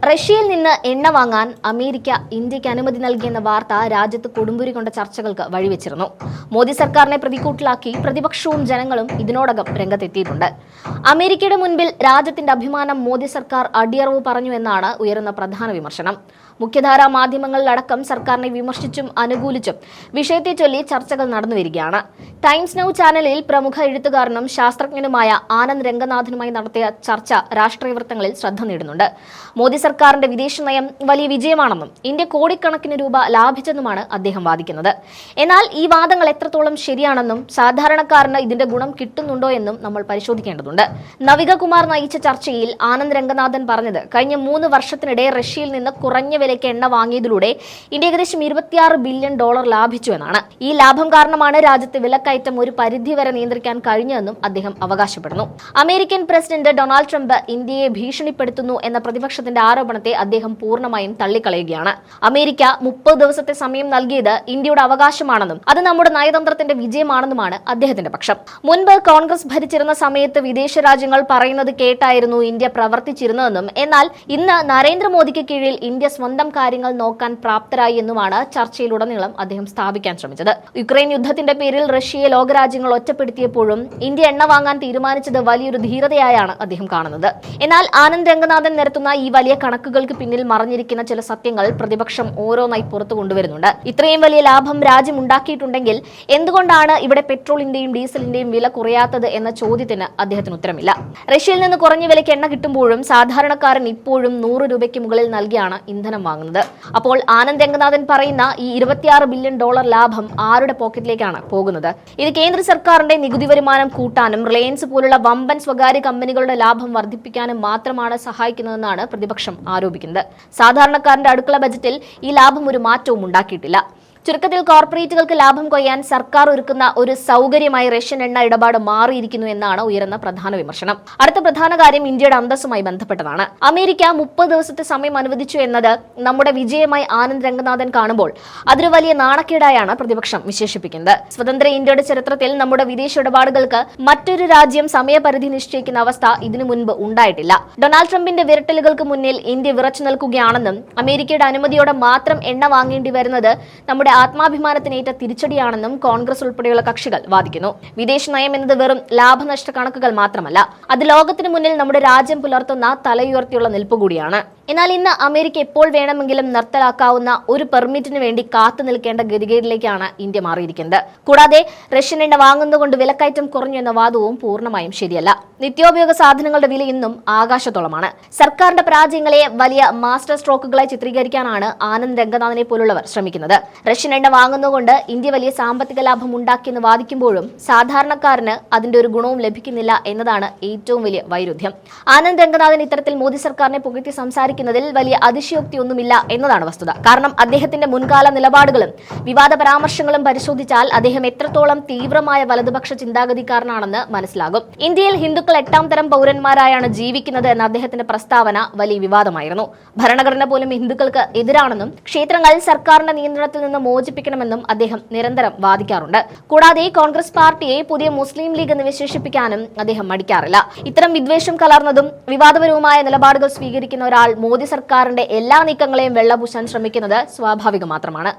റഷ്യയിൽ നിന്ന് എണ്ണ വാങ്ങാൻ അമേരിക്ക ഇന്ത്യക്ക് അനുമതി നൽകിയെന്ന വാർത്ത രാജ്യത്ത് കൊടുമ്പുരി കൊണ്ട ചർച്ചകൾക്ക് വഴിവെച്ചിരുന്നു. മോദി സർക്കാരിനെ പ്രതികൂട്ടിലാക്കി പ്രതിപക്ഷവും ജനങ്ങളും ഇതിനോടകം രംഗത്തെത്തിയിട്ടുണ്ട്. അമേരിക്കയുടെ മുൻപിൽ രാജ്യത്തിന്റെ അഭിമാനം മോദി സർക്കാർ അടിയറവ് പറഞ്ഞു എന്നാണ് ഉയരുന്ന പ്രധാന വിമർശനം. മുഖ്യധാരാ മാധ്യമങ്ങളിലടക്കം സർക്കാരിനെ വിമർശിച്ചും അനുകൂലിച്ചും വിഷയത്തെ ചൊല്ലി ചർച്ചകൾ നടന്നുവരികയാണ്. ടൈംസ് നൗ ചാനലിൽ പ്രമുഖ എഴുത്തുകാരനും ശാസ്ത്രജ്ഞനുമായ ആനന്ദ് രംഗനാഥനുമായി നടത്തിയ ചർച്ച രാഷ്ട്രീയ വൃത്തങ്ങളിൽ ശ്രദ്ധ നേടുന്നുണ്ട്. മോദി സർക്കാരിന്റെ വിദേശ നയം വലിയ വിജയമാണെന്നും ഇന്ത്യ കോടിക്കണക്കിന് രൂപ ലാഭിച്ചെന്നുമാണ് അദ്ദേഹം വാദിക്കുന്നത്. എന്നാൽ ഈ വാദങ്ങൾ എത്രത്തോളം ശരിയാണെന്നും സാധാരണക്കാരന് ഇതിന്റെ ഗുണം കിട്ടുന്നുണ്ടോ എന്നും നമ്മൾ പരിശോധിക്കേണ്ടതുണ്ട്. നവികകുമാർ നയിച്ച ചർച്ചയിൽ ആനന്ദ് രംഗനാഥൻ പറഞ്ഞത് കഴിഞ്ഞ 3 വർഷത്തിനിടെ റഷ്യയിൽ നിന്ന് കുറഞ്ഞ വിലയ്ക്ക് എണ്ണ വാങ്ങിയതിലൂടെ ഇന്ത്യ ഏകദേശം $26 ബില്യൺ ലാഭിച്ചു എന്നാണ്. ഈ ലാഭം കാരണമാണ് രാജ്യത്തെ വിലക്കയറ്റം ഒരു പരിധിവരെ നിയന്ത്രിക്കാൻ കഴിഞ്ഞതെന്നും അദ്ദേഹം അവകാശപ്പെടുന്നു. അമേരിക്കൻ പ്രസിഡന്റ് ഡൊണാൾഡ് ട്രംപ് ഇന്ത്യയെ ഭീഷണിപ്പെടുത്തുന്നു എന്ന പ്രതിപക്ഷത്തിന്റെ ആരോപണത്തെ അദ്ദേഹം പൂർണ്ണമായും തള്ളിക്കളയുകയാണ്. അമേരിക്ക 30 ദിവസത്തെ സമയം നൽകിയത് ഇന്ത്യയുടെ അവകാശമാണെന്നും അത് നമ്മുടെ നയതന്ത്രത്തിന്റെ വിജയമാണെന്നുമാണ് അദ്ദേഹത്തിന്റെ പക്ഷം. മുൻപ് കോൺഗ്രസ് ഭരിച്ചിരുന്ന സമയത്ത് വിദേശ രാജ്യങ്ങൾ പറയുന്നത് കേട്ടായിരുന്നു ഇന്ത്യ പ്രവർത്തിച്ചിരുന്നതെന്നും എന്നാൽ ഇന്ന് നരേന്ദ്രമോദിക്ക് കീഴിൽ ഇന്ത്യ സ്വന്തം കാര്യങ്ങൾ നോക്കാൻ പ്രാപ്തരായി എന്നുമാണ് ചർച്ചയിലുടനീളം അദ്ദേഹം സ്ഥാപിക്കാൻ ശ്രമിച്ചത്. യുക്രൈൻ യുദ്ധത്തിന്റെ പേരിൽ റഷ്യയെ ലോകരാജ്യങ്ങൾ ഒറ്റപ്പെടുത്തിയപ്പോഴും ഇന്ത്യ എണ്ണ വാങ്ങാൻ തീരുമാനിച്ചത് വലിയൊരു ധീരതയായാണ് അദ്ദേഹം കാണുന്നത്. എന്നാൽ ആനന്ദ് രംഗനാഥൻ നിരത്തുന്ന ഈ വലിയ കണക്കുകൾക്ക് പിന്നിൽ മറഞ്ഞിരിക്കുന്ന ചില സത്യങ്ങൾ പ്രതിപക്ഷം ഓരോന്നായി പുറത്തു കൊണ്ടുവരുന്നുണ്ട്. ഇത്രയും വലിയ ലാഭം രാജ്യം ഉണ്ടാക്കിയിട്ടുണ്ടെങ്കിൽ എന്തുകൊണ്ടാണ് ഇവിടെ പെട്രോളിന്റെയും ഡീസലിന്റെയും വില കുറയാത്തത് എന്ന ചോദ്യത്തിന് അദ്ദേഹത്തിന് ഉത്തരമില്ല. റഷ്യയിൽ നിന്ന് കുറഞ്ഞ വിലയ്ക്ക് എണ്ണ കിട്ടുമ്പോഴും സാധാരണക്കാരൻ ഇപ്പോഴും 100 രൂപയ്ക്ക് മുകളിൽ നൽകിയാണ് ഇന്ധനം വാങ്ങുന്നത്. അപ്പോൾ ആനന്ദ് രംഗനാഥൻ പറയുന്ന ഈ $26 ബില്യൺ ലാഭം ആരുടെ പോക്കറ്റിലേക്കാണ് പോകുന്നത്? ഇത് കേന്ദ്ര സർക്കാരിന്റെ നികുതി വരുമാനം കൂട്ടാനും റിലയൻസ് പോലുള്ള വമ്പൻ സ്വകാര്യ കമ്പനികളുടെ ലാഭം വർദ്ധിപ്പിക്കാനും മാത്രമാണ് സഹായിക്കുന്നതെന്നാണ് പ്രതിപക്ഷം ആരോപിക്കുന്നത്. സാധാരണക്കാരന്റെ അടുക്കള ബജറ്റിൽ ഈ ലാഭം ഒരു മാറ്റവും ഉണ്ടാക്കിയിട്ടില്ല. ചുരുക്കത്തിൽ കോർപ്പറേറ്റുകൾക്ക് ലാഭം കൊയ്യാൻ സർക്കാർ ഒരുക്കുന്ന ഒരു സൗകര്യമായി റഷ്യൻ എണ്ണ ഇടപാട് മാറിയിരിക്കുന്നു എന്നാണ് ഉയർന്ന പ്രധാന വിമർശനം. അടുത്ത പ്രധാന കാര്യം ഇന്ത്യയുടെ അന്തസ്സുമായി ബന്ധപ്പെട്ടതാണ്. അമേരിക്ക 30 ദിവസത്തെ സമയം അനുവദിച്ചു എന്നത് നമ്മുടെ വിജയമായി ആനന്ദ് രംഗനാഥൻ കാണുമ്പോൾ അതൊരു വലിയ നാണക്കേടായാണ് പ്രതിപക്ഷം വിശേഷിപ്പിക്കുന്നത്. സ്വതന്ത്ര ഇന്ത്യയുടെ ചരിത്രത്തിൽ നമ്മുടെ വിദേശ ഇടപാടുകൾക്ക് മറ്റൊരു രാജ്യം സമയപരിധി നിശ്ചയിക്കുന്ന അവസ്ഥ ഇതിനു മുൻപ് ഉണ്ടായിട്ടില്ല. ഡൊണാൾഡ് ട്രംപിന്റെ വിരട്ടലുകൾക്ക് മുന്നിൽ ഇന്ത്യ വിറച്ചു നിൽക്കുകയാണെന്നും അമേരിക്കയുടെ അനുമതിയോടെ മാത്രം എണ്ണ വാങ്ങേണ്ടി വരുന്നത് നമ്മുടെ ആത്മാഭിമാനത്തിനേറ്റ തിരിച്ചടിയാണെന്നും കോൺഗ്രസ് ഉൾപ്പെടെയുള്ള കക്ഷികൾ വാദിക്കുന്നു. വിദേശ നയം എന്നത് വെറും ലാഭനഷ്ട കണക്കുകൾ മാത്രമല്ല, അത് ലോകത്തിന് മുന്നിൽ നമ്മുടെ രാജ്യം പുലർത്തുന്ന തലയുയർത്തിയുള്ള നിൽപ്പ് കൂടിയാണ്. എന്നാൽ ഇന്ന് അമേരിക്ക എപ്പോൾ വേണമെങ്കിലും നിർത്തലാക്കാവുന്ന ഒരു പെർമിറ്റിന് വേണ്ടി കാത്തു നിൽക്കേണ്ട ഗതികേടിലേക്കാണ് ഇന്ത്യ മാറിയിരിക്കുന്നത്. കൂടാതെ റഷ്യൻ എണ്ണ വാങ്ങുന്നതുകൊണ്ട് വിലക്കയറ്റം കുറഞ്ഞു എന്ന വാദവും പൂർണ്ണമായും ശരിയല്ല. നിത്യോപയോഗ സാധനങ്ങളുടെ വില ഇന്നും ആകാശത്തോളമാണ്. സർക്കാരിന്റെ പരാജയങ്ങളെ വലിയ മാസ്റ്റർ സ്ട്രോക്കുകളായി ചിത്രീകരിക്കാനാണ് ആനന്ദ് രംഗനാഥനെ പോലുള്ളവർ ശ്രമിക്കുന്നത്. റഷ്യൻ എണ്ണ വാങ്ങുന്നതുകൊണ്ട് ഇന്ത്യ വലിയ സാമ്പത്തിക ലാഭം ഉണ്ടാക്കിയെന്ന് വാദിക്കുമ്പോഴും സാധാരണക്കാരന് അതിന്റെ ഒരു ഗുണവും ലഭിക്കുന്നില്ല എന്നതാണ് ഏറ്റവും വലിയ വൈരുദ്ധ്യം. ആനന്ദ് രംഗനാഥൻ ഇത്തരത്തിൽ മോദി സർക്കാരിനെ പുകഴ്ത്തി സംസാരിക്കുന്നതിൽ വലിയ അതിശയോക്തിയൊന്നുമില്ല എന്നതാണ് വസ്തുത. കാരണം അദ്ദേഹത്തിന്റെ മുൻകാല നിലപാടുകളും വിവാദ പരാമർശങ്ങളും പരിശോധിച്ചാൽ അദ്ദേഹം എത്രത്തോളം തീവ്രമായ വലതുപക്ഷ ചിന്താഗതിക്കാരനാണെന്ന് മനസ്സിലാകും. ഇന്ത്യയിൽ ഹിന്ദുക്കൾ 8ാം തരം പൗരന്മാരായാണ് ജീവിക്കുന്നത് എന്ന അദ്ദേഹത്തിന്റെ പ്രസ്താവന വലിയ വിവാദമായിരുന്നു. ഭരണഘടന പോലും ഹിന്ദുക്കൾക്ക് എതിരാണെന്നും ക്ഷേത്രങ്ങൾ സർക്കാരിന്റെ നിയന്ത്രണത്തിൽ നിന്ന് മോചിപ്പിക്കണമെന്നും അദ്ദേഹം നിരന്തരം വാദിക്കാറുണ്ട്. കൂടാതെ കോൺഗ്രസ് പാർട്ടിയെ പുതിയ മുസ്ലിം ലീഗ് എന്ന് വിശേഷിപ്പിക്കാനും അദ്ദേഹം മടിക്കാറില്ല. ഇത്തരം വിദ്വേഷം കലർന്നതും വിവാദപരവുമായ നിലപാടുകൾ സ്വീകരിക്കുന്ന ഒരാൾ മോദി സർക്കാരിന്റെ എല്ലാ നീക്കങ്ങളെയും വെള്ളപൂശാൻ ശ്രമിക്കുന്നത് സ്വാഭാവികം മാത്രമാണ്.